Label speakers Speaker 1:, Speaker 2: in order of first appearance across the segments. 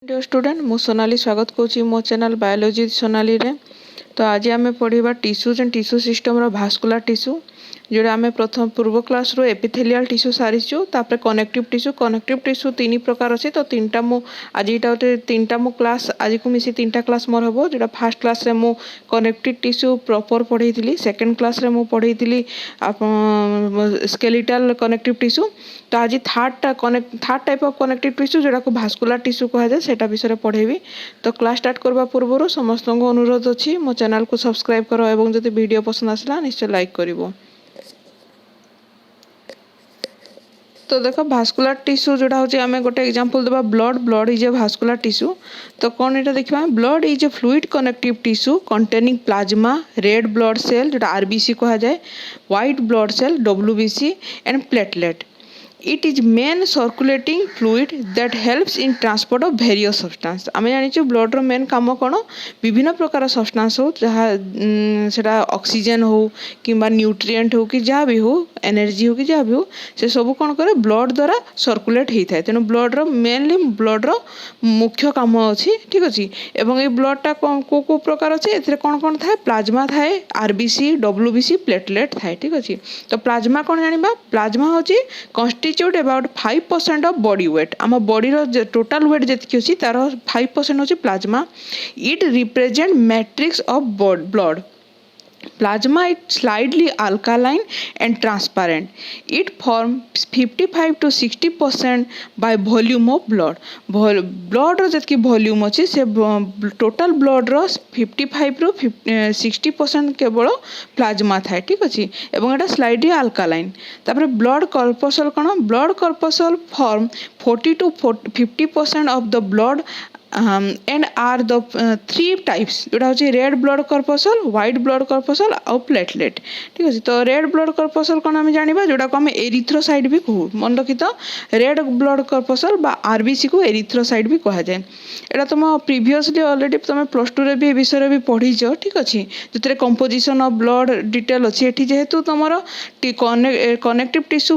Speaker 1: Dear student मु सोनाली स्वागत करुँची मो चैनल बायोलॉजी सोनाली रे। तो आज आम पढ़ा टिश्यूज एंड टिश्यू सिस्टम रो भास्कुलर टिश्यू जोड़ा आम प्रथम पूर्व क्लास रो एपिथेलियल टिश्यू सारीचु। तापर कनेक्टिव टिश्यू तीन प्रकार अच्छे। तो तीनटा मु आज यहाँ गोटे तीनटा मु क्लास आज को मिसी तीनटा क्लास मोर हम जोटा फास्ट क्लास रे मु कनेक्टिव टिश्यू प्रॉपर पढ़ी थी। सेकेंड क्लास रे मु पढ़ी थी स्केलेटल कनेक्टिव टिश्यू। तो आज third type of connective tissue जोड़ा को भास्कुलर टिश्यू कह जाए सेटा विषय पढ़ेबी। तो क्लास स्टार्ट करबा पूर्व समस्त को अनुरोध अच्छी मो चैनल को सब्सक्राइब करो एवं जदि वीडियो पसंद आसला निश्चय लाइक करिवो। तो देखो भास्कुलर टिश्यू जोड़ा हूँ आम गोटे एग्जांपल देबा blood is a vascular tissue. तो कौन यहाँ देखा blood is a fluid connective tissue containing plasma red blood cell जोटा आरबीसी कह जाए white blood cell WBC and platelet. It is main circulating fluid that helps in transport of various substance। आम जानी blood रो main काम कौन विभिन्न प्रकार substance हो जहाँ सेटा ऑक्सीजन हो कि न्यूट्रिएंट हो कि जहाँ भी हो एनर्जी हो कि जहाँ भी हो से सब कौन करे ब्लड द्वारा सर्कुलेट होता है। तेणु ब्लड रो मेनली ब्लड रो मुख्य काम अच्छी ठीक अच्छे। एवं ये ब्लडटा को प्रकार अच्छे ए कौन थाए प्लाज्मा थाए आरबीसी डब्ल्यूबीसी प्लेटलेट थाए ठीक अच्छे। तो प्लाज्मा कौन जाना प्लाज्मा हूँ constitute about 5% of body weight। आम बॉडी रो टोटल वेट जी अच्छी तार 5% होची plasma. It represent matrix of blood. Plasma is slightly alkaline and transparent. It forms 55 to 60% by volume of blood। Blood रो जतकी वॉल्यूम अच्छी से टोटल ब्लड रो 55 ରୁ 60% केवल प्लाज्मा थाए ठीक अच्छे। एवं एटा स्लाइडली अल्कालाइन। तापर ब्लड कर्पसल कौन blood corpuscle form 40 to 50% of the blood and are the three types जोटा हूँ red blood corpuscle white blood corpuscle और प्लेटलेट ठीक अच्छे। तो रेड ब्लड कर्पसल कौन आम जाना जोटा को आम एरिथ्रोसाइट भी कहू मन रखी। तो रेड ब्लड कर्पसल बा आरबीसी को एरिथ्रोसाइट भी कह जाए। एटा तुम प्रीवियसली ऑलरेडी तुम प्लस टू रे भी विषय भी पढ़ीच ठीक अच्छे जो कंपोजिशन ऑफ ब्लड डिटेल अच्छी। एटी जेहेतु तुम connective tissue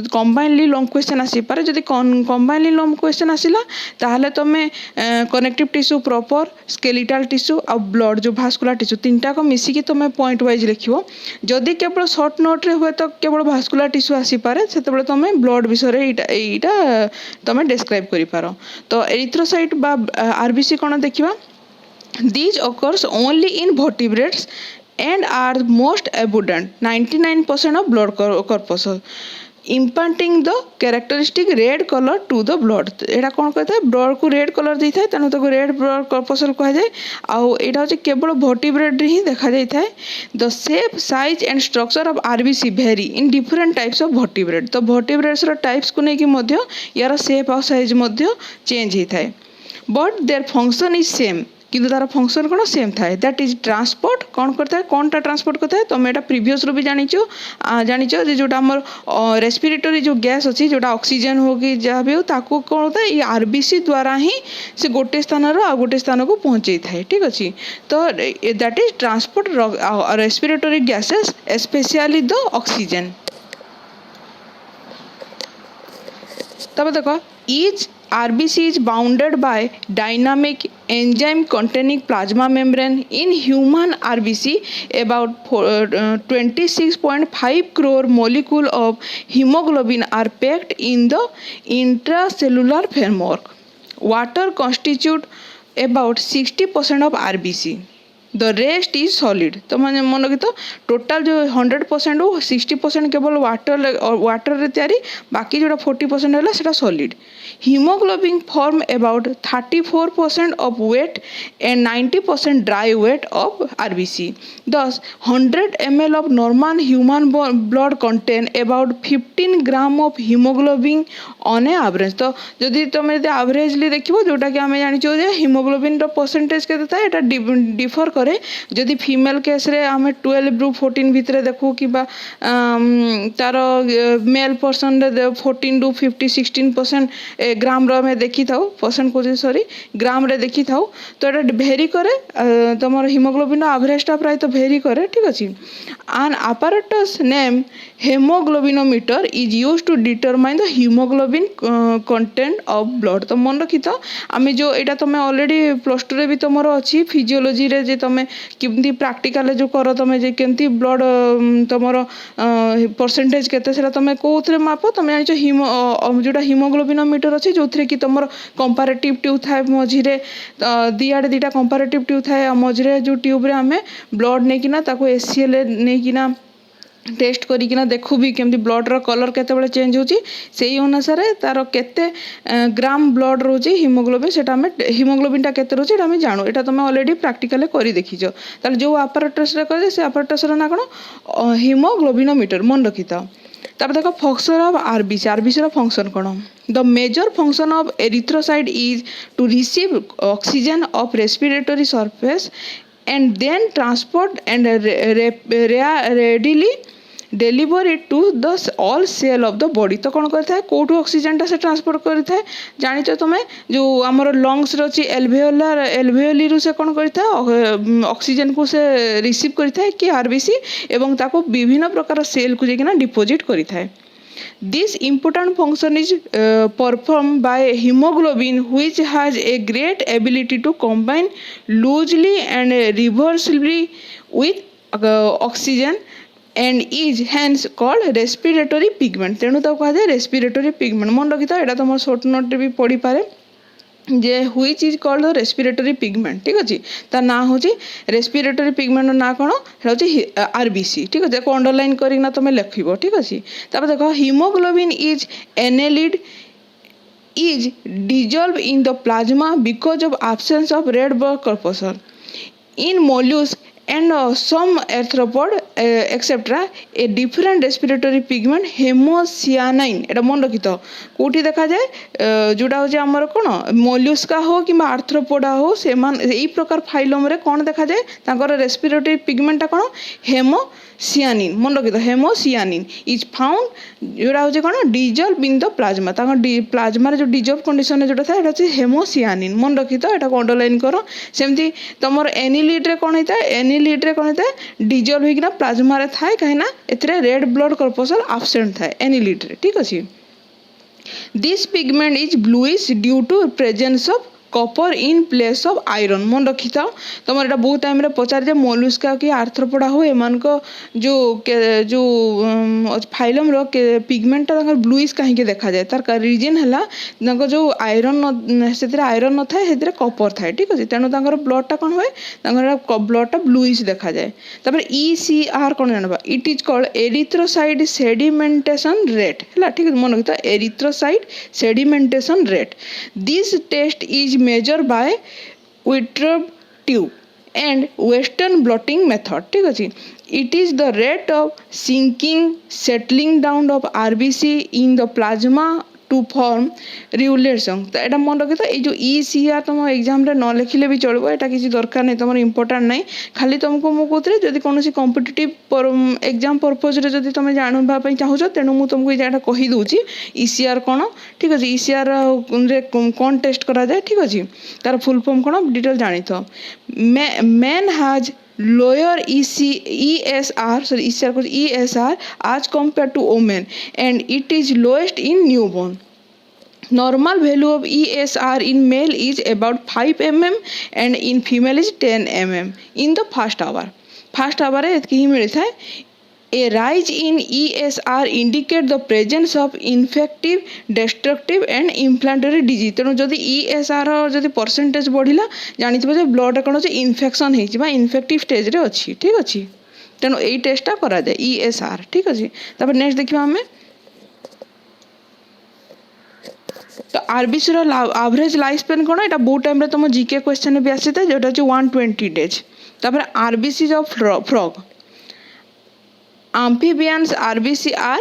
Speaker 1: combinedly long question आसीपे जदि कंबाइनली लॉन्ग क्वेश्चन आसला ताहले तुम connective tissue proper skeletal tissue और ब्लड जो भास्कुलर टिश्यू तीनटा को मिसिकी तुम पॉइंट वाइज लिखो। जदि केवल शॉर्ट नोट रे हुए तो केवल भास्कुलर टिश्यू आसीपे से तुम ब्लड विषय यहाँ तुम डिस्क्राइब कर। तो एरिथ्रोसाइट बा आरबीसी कौन देखा these occurs only in vertebrates and are most abundant 99% of blood corpuscle implanting the characteristic red color to the blood। एटा कौन कहता है ब्लड को रेड कलर दी था तेणु तो रेड ब्लड कर्पसल कह जाए। आउ एटा होचे केवल वर्टिब्रेट ही देखा जाई था। The shape size and structure of RBC very in different types of vertebrate. तो वर्टिब्रेट्स रो टाइप्स को लेकिन मध्य यार शेप और साइज मध्य चेंज होता है but their function is same किंतु तार फंक्शन कौन सेम थाए दैट इज ट्रांसपोर्ट कौन करता है कौन टा ट्रांसपोर्ट करता है। तुम एटा प्रीवियस रू भी जानिच जोटा आमर रेस्पिरेटरी जो गैस अच्छी जोटा ऑक्सीजन हो कि जहाँ भी हो ताको कौन होता है ये आरबीसी द्वारा ही से गोटे स्थान आ गोटे स्थान को पहुँचे थाए ठीक अच्छे। तो that is transport respiratory gases specially the oxygen. तब देखो each RBC is bounded by dynamic enzyme containing plasma membrane। In human RBC about 26.5 crore molecule of hemoglobin are packed in the intracellular framework। Water constitute about 60% of RBC। The rest is solid. तो मैंने मन रखी तो total जो 100% हो 60% केवल water रे तैयारी बाकी जो 40% है सेटा solid. Haemoglobin form about 34% of weight and 90% dry weight of RBC. दस 100 ml of normal human blood contain about 15 gram of haemoglobin on a average. तो जदि तुम एवरेजली देखो जोटा कि आम जानी हिमोग्लोबिन परसेंटेज के डिफर करे जदि फीमेल केस रे आम 12 रु 14 भितर देखू कि तार मेल पर्सन 14 रु 50 16% ग्राम रे देखी था परसेंट को सॉरी ग्राम रे देखी था तो ये भेरी करे तुम हिमोग्लोबिन एवरेजटा प्राय तो भेरी करे ठीक अच्छे an apparatus name haemoglobinometer is use to determine the haemoglobin content of blood तो मन रखी था आम जो यहाँ तुम ऑलरेडी प्लस टू रे भी तुम अच्छी फिजियोलॉजी रे जे तुम केमती प्रैक्टिकल जो कर तुम जे केमती ब्लड तुम परसेंटेज केते तुम कौन माप तुम जान हिमो जोटा हिमोग्लोबिनोमीटर अच्छे जो थी कि तुम कंपारेटिव ट्यूब थाए मझे दिआड़े दीटा कंपारेटिव ट्यूब थाए मझे जो ट्यूब रे आम ब्लड नहीं एसीएल नहीं टेस्ट करिकिना देखू भी केमती ब्लड रो कलर केते चेंज होची सेही अनुसार तार केते ग्राम ब्लड रोची हिमोग्लोबिन सेटा हमें हिमोग्लोबिन टा केते रोची हमें जानू एटा तुम ऑलरेडी प्रैक्टिकल करी देखिजो ताले जो apparatus रे करे से apparatus रो ना कोन हिमोग्लोबिनोमीटर मन रखिता तब देखो फंक्शन ऑफ आरबीसी आरबीसी रो फंक्शन कोन the major function of erythrocyte is to receive oxygen of respiratory surface and then transport and readily deliver it to the all cell of the body तो कौन करता है कोठू oxygen टा से transport करता है जानी तो तुम्हें जो आमर लंग्स रही एल्वेओलर एल्वेओली रु से कौन करता है ऑक्सीजन को से रिसीव करता है कि आरबीसी एवं ताको विभिन्न प्रकार सेल को जेकिना डिपोजिट करता है This important function is performed by hemoglobin which has a great ability to combine loosely and reversibly with oxygen and is hence called respiratory pigment तेणु तो कहा जाए respiratory pigment मन रखी था एटा तुम शॉर्ट नोट भी पढ़ी पारे जे which is called the respiratory pigment ठीक अच्छे तार ना हूँ रेस्पिरेटरी पिगमेंट ना कौन है आरबीसी ठीक अच्छे अंडरलाइन करना तुम लिख ठीक अच्छे तब देख haemoglobin is annelid is dissolve in the plasma because of absence of red blood corpuscle in mollusc and some arthropod etc a different respiratory pigment haemocyanin एटा मन रखी तो कोठी देखा जाए जोटा होचे हमर कोन मोल्युस्का हो कि आर्थ्रोपोडा हो से मान एई प्रकार फाइलम रे कोन देखा जाए ताकर रेस्पिरेटरी पिगमेंट कोन हेमोसियानिन मन रखी तो हेमोसियानिन इज फाउंड जोटा होचे कोन डिजॉल्व इन द प्लाज्मा ताकर प्लाज्मा रे जो डिजॉल्व कंडीशन जोटा था एटा होचे हेमोसियानिन मन रखी तो एटा को अंडरलाइन करो सेमती तमर एनिलिड रे कोन होता एनिलिड रे कोन होता डिजॉल्व होइकना प्लाज्मा रे थाए कहिना एतरे रेड ब्लड कॉर्पसल एब्सेंट थाए एनिलिड रे ठीक अछि this pigment is bluish due to presence of copper in place of iron मन रखी था तुम एटा बहुत टाइम रे पचार जे मोलुस्का कि आर्थ्रोपोडा हो एमान को जो जो फाइलम रो पिगमेंट ता ब्लूइश कहीं के देखा जाए तार रीजन हला ताको जो आयरन सेतरे आयरन न थाए सेतरे कॉपर थाए ठीक अछि तेनु ताकर ब्लड टा कोन होय ताकर ब्लड टा ब्लूइश देखा जाए तबरे ईसीआर कोन जानबा it is called erythrocyte sedimentation rate हला ठीक मन रखी था erythrocyte sedimentation rate this test is measured by Wittrup tube and western blotting method ठीक अछि it is the rate of sinking settling down of RBC in the plasma to form रिवुलेशन तो एटा मन रखी तो ये जो ईसीआर तुम एग्जाम रे न लिखिले भी चलो एटा किसी दरकार नहीं तुम इंपोर्टेंट नहीं खाली तुमको मु कहते जदि कौन कॉम्पिटिटिव एग्जाम पर्पज रे जदि तुम जानबा पई चाहूछ तेणु मु तुमको एटा कहि दूची ईसीआर कोन ठीक अछि ईसीआर रे कोन टेस्ट करा जाए ठीक अछि तार फुल फॉर्म कोन डिटेल जानि तो man has lower ESR as compared to women and it is lowest in newborn. Normal value of ESR in male is about 5 mm and in female is 10 mm in the first hour. First hour रे एतकी ही मिलता है A rise in ESR indicate the presence of infective, destructive and inflammatory disease. तेणु जदि ESR जदि percentage बढ़िला जानि जे blood कोन जे infection हेछि बा infective stage रे अछि ठीक अछि तेणु एई टेस्टटा करा जाय ESR ठीक अछि तब नेक्स्ट देखिबा हमें तो आरबीसी रो एवरेज लाइफ स्पैन कोन एटा बहुत टाइम रे तुम जीके क्वेश्चन भी आसीते जेटा छि 120 डेज तब RBC of frog Amphibians RBC are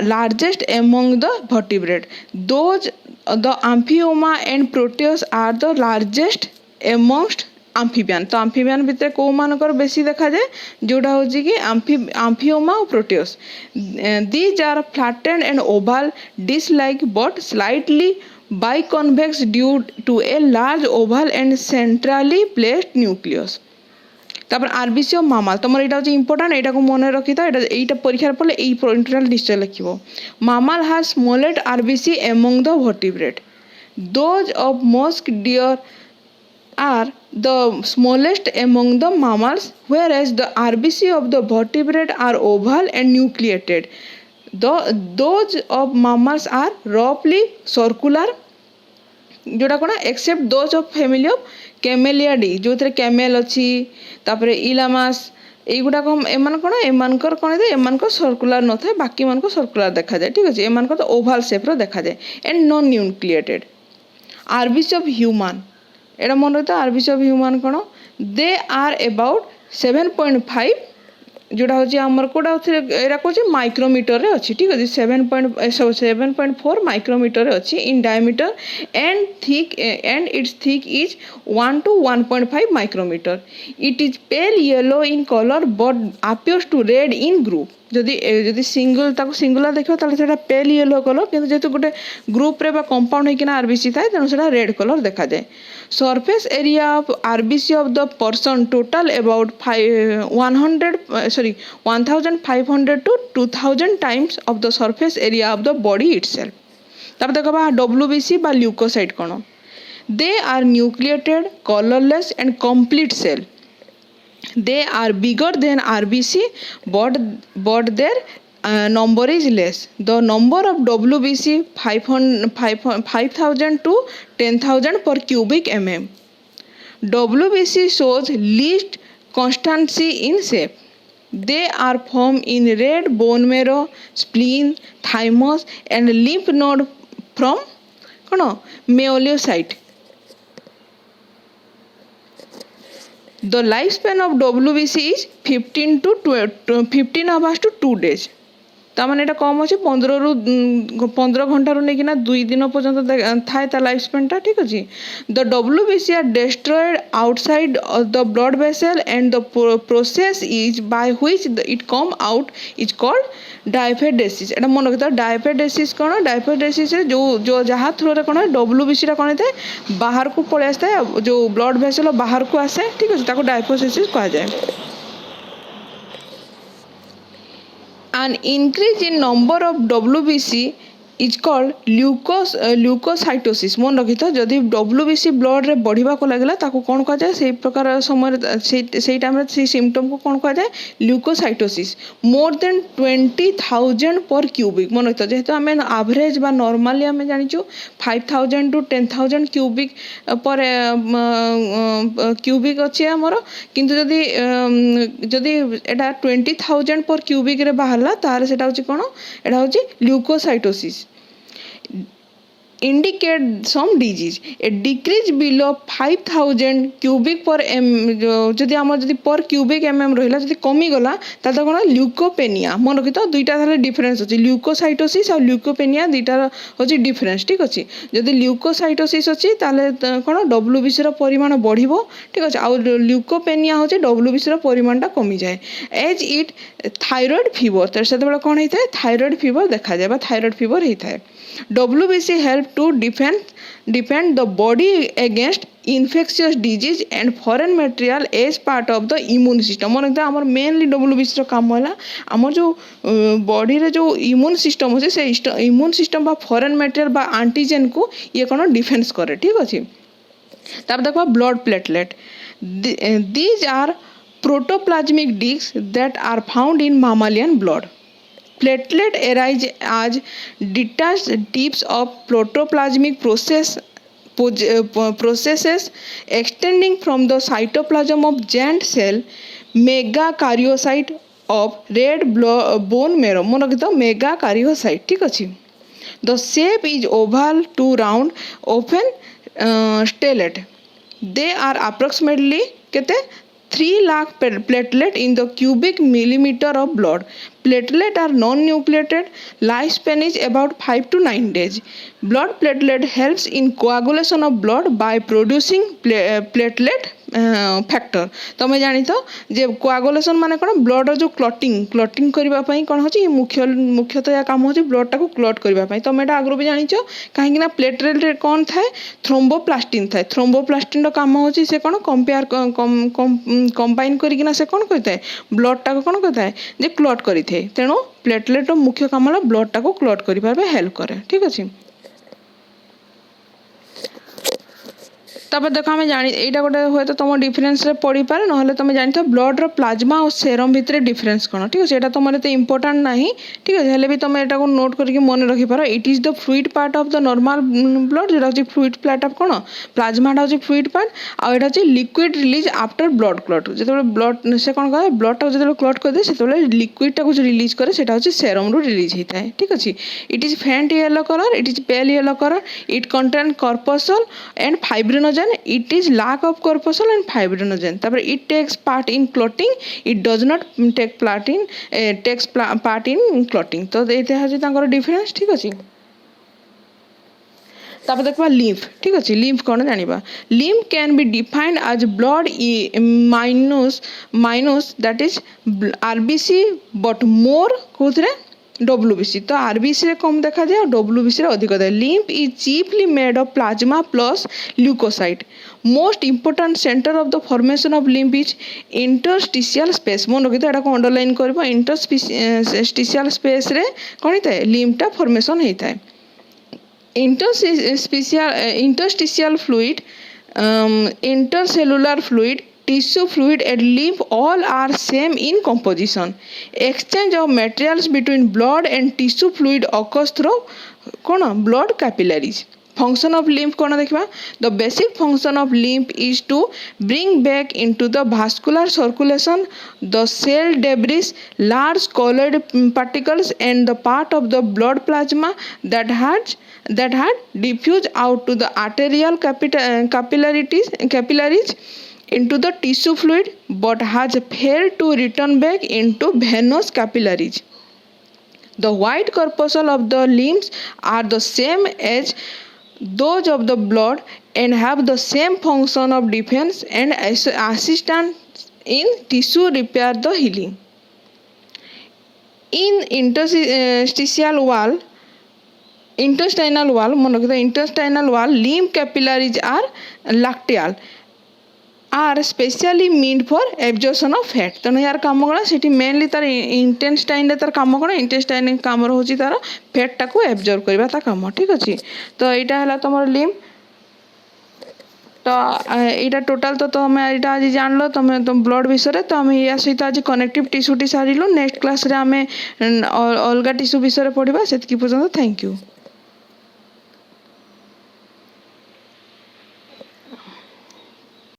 Speaker 1: largest among the vertebrate. Those the Amphioma and Proteus are the largest amongst आम्फिबियन तो आम्फिबियन भितर को मानकर बेसी देखा जाए जोड़ा हो कि आम्फियोमा और प्रोटियोस these are flattened and oval dish like but slightly biconvex due to a large oval and centrally placed nucleus तापर आरबीसी ऑफ मामाल तुम यहाँ हूँ इंपोर्टाट यहाँ को मन रखी था यहाँ परीक्षा पड़े इंपोर्टाट निश्चय लिख मामाल हाज smallest RBC among the vertebrate those of musk deer are the smallest among the mammals whereas the RBC of the vertebrate are oval and nucleated. Those of mammals are roughly circular जोड़ा कौन except those of family of Camelidae जो थे camel अच्छी तापर इलामास এইগুড়াক এমান কোণ এমানকর কোণ দে এমানকর circular ন থাকে বাকি মানক সার্কুলার দেখা যায় ঠিক আছে এমানকর তো ওভাল শেপর দেখা যায় and non nucleated RBC of human এটা মনে রাখতে আরবিসি অফ হিউম্যান কোণ দে আর अबाउट 7.5 जोड़ा हूँ आमर कौटा यहाँ कौन माइक्रोमीटर रे अच्छी ठीक अच्छे 7.4 माइक्रोमीटर अच्छी in diameter and its thick is 1 to 1.5 micrometre it is pale yellow in colour but appears to red in group जदि सिंगुलर देखा पेल येलो कलर किंतु जेहेतु गोटे ग्रुप रे कंपाउंड होकिना आरबीसी थाए तेणु से रेड कलर देखा जाए surface area of RBC of the person total about 1500 to 2000 times of the surface area of the body itself तब देखा डब्ल्यूबीसी बा ल्यूकोसाइट कौन they are nucleated colourless and complete cell they are bigger than RBC but their number is less. The number of WBC 5,000 to 10,000 per cubic mm. WBC shows least constancy in shape. They are formed in red bone marrow, spleen, thymus and lymph node from meiocyte. The lifespan of WBC is 15 hours to 2 days. ताମାନେ এটা কম আছে 15 ঘন্টাରୁ নেকিনা 2 দিন পর্যন্ত থায় তা life স্পেনটা ঠিক আছে the WBC are destroyed outside the blood vessel and the process is by which it come out is called डायफेडेसिस एटा मन रखता डायफेडेसिस कौन डायफेडेसिस जो जहाँ थ्रू रे कौन WBC टा कौन होता है बाहर को पड़े आसता है जो ब्लड वेसल बाहर को आसे ठीक है ताको डायफेडेसिस कहा जाए an increase in number of WBC is called leucocytosis मन रखी था जदि WBC ब्लड रे बढ़िबा को लागला ताको कौन कहा जाए से प्रकार समय से टाइम रे से सिम्पटम को कौन कहा जाए ल्यूकोसाइटोसिस मोर देन 20,000 पर क्यूबिक मन रखी था जेहेतु आम एवरेज बा नॉर्मली आम जानिछु 5,000 to 10,000 क्यूबिक पर क्यूबिक अच्छे आमर किंतु जदि जदि एटा 20,000 पर क्यूबिक रे बाहरला तार सेटा होची कोन एटा होची leukocytosis indicate some disease a decrease below 5,000 cubic per जदि आम जदि पर क्यूबिक mm रहिला जदि कमी गला ताले कोन ल्यूकोपेनिया मन रखि तो दुईटा थाले डिफरेंस अछि ल्यूकोसाइटोसिस और ल्यूकोपेनिया दुईटा होछि डिफरेंस ठीक अछि जदि ल्यूकोसाइटोसिस अछि ताले कोन WBC रो परिमाण बढ़िबो ठीक अछि आ ल्यूकोपेनिया होछि WBC रो परिमाणटा कमी जाय एज इट थायराइड फीवर तर सेते बेला कोन हेतै थायराइड फीवर देखा जाय बा थायराइड फीवर हेतै WBC help to defend the body against infectious disease and foreign material as part of the immune system मन एकदम हमर मेनली WBC रो काम होला हमर जो बॉडी रे जो इम्यून सिस्टम होছে से इम्यून सिस्टम बा फॉरेन मटेरियल बा एंटीजन को ये कोनो डिफेंस करे ठीक अछि तब देखो blood platelet these are protoplasmic discs that are found in mammalian blood platelet arise as detached tips of protoplasmic processes extending from the cytoplasm of giant cell megakaryocyte of red bone marrow मन रखी megakaryocyte ठीक अछि the shape is oval to round often stellate they are approximately केते 3 lakh platelet in the cubic millimeter of blood. Platelet are non-nucleated. Lifespan is about 5 to 9 days. Blood platelet helps in coagulation of blood by producing platelet factor तुम जानी तो जे coagulation माने कौन blood जो clotting करने कौन हो मुख्यतः या काम हो ब्लड टाक क्लट करने तुम यहाँ आगु भी जाच कहीं प्लेटलेट कौन थाए थ्रोम्बोप्लास्टिन थाए थ्रोम्बोप्लास्टिन काम हो कौन कंपेयर कंबाइन करना से कौन करता है ब्लड टाक कौन करता है जे क्लट करें तेणु प्लेटलेट मुख्य काम है ब्लड टाक क्लट कर हेल्प करे ठीक अच्छे। तापर देख आम जानी यहाँ गोटे हुए तो तुम डिफरेन्स पड़ पारे ना तुम जानी था ब्लड प्लाज्मा और सेरम भितर डिफरेन्स कौन ठीक है तुम तो इम्पोर्टाट ना ठीक है हेल्ले भी तुम यहाँ नोट करके मन रखिपार it is the fluid part of the normal blood जो फ्लूइड पार्ट ऑफ कौन प्लाज्माटा हूँ फ्लूइड पार्ट आउ यहाँ liquid release after blood clot जो ब्लड से कौन कहे ब्लड टाक जो क्लट करदे से लिक्विड टाक रिलीज करे से सेरम रू रिलीज होता है ठीक अच्छे। इट इज फेंट yellow colour it is pale yellow colour it contain corpuscle and fibrinogen it is lack of corpuscle and fibrinogen तापर it takes part in clotting it does not take part in clotting तो ये हूँ तांकर difference ठीक अच्छे। तापर देखा lymph ठीक अच्छे लिम्फ कौन जाना lymph can be defined as blood minus that is RBC but more कौन डब्ल्यूबीसी तो आरबीसी रे कम देखा जाए डब्ल्यूबीसी रे अधिक देखा lymph is chiefly made of plasma plus leucocyte most important centre of the formation of lymph is interstitial space मन रखी तो अंडरलाइन कर इंटरस्टिशियल स्पेस रे कौन होता है लिम्फटा फॉर्मेशन होता है। interstitial fluid, intercellular fluid, tissue fluid and lymph all are same in composition. Exchange of materials between blood and tissue fluid occurs through blood capillaries. Function of lymph कौन देखा the basic function of lymph is to bring back into the vascular circulation the cell debris, large colored particles and the part of the blood plasma that had diffused out to the arterial capillaries into the tissue fluid but has failed to return back into venous capillaries. The white corpuscle of the limbs are the same as those of the blood and have the same function of defense and assistance in tissue repair the healing. In intestinal wall lymph capillaries are lacteal are specially meant for absorption of fat तेणु यार कम कौन से mainly तार intestine तार कम कौन intestine कम रोचे तार fat टाक एब्जर्व करवा ता कम ठीक अच्छे। तो यहाँ है तुम लिम्फ तो यहाँ टोटाल तो तुम यहाँ आज जान लो तुम ब्लड विषय तो आम या सहित आज कनेक्टिव टिश्यू सारू नेक्स्ट क्लास रे आम अलग टिश्यू विषय पढ़ा से पर्यंत थैंक यू।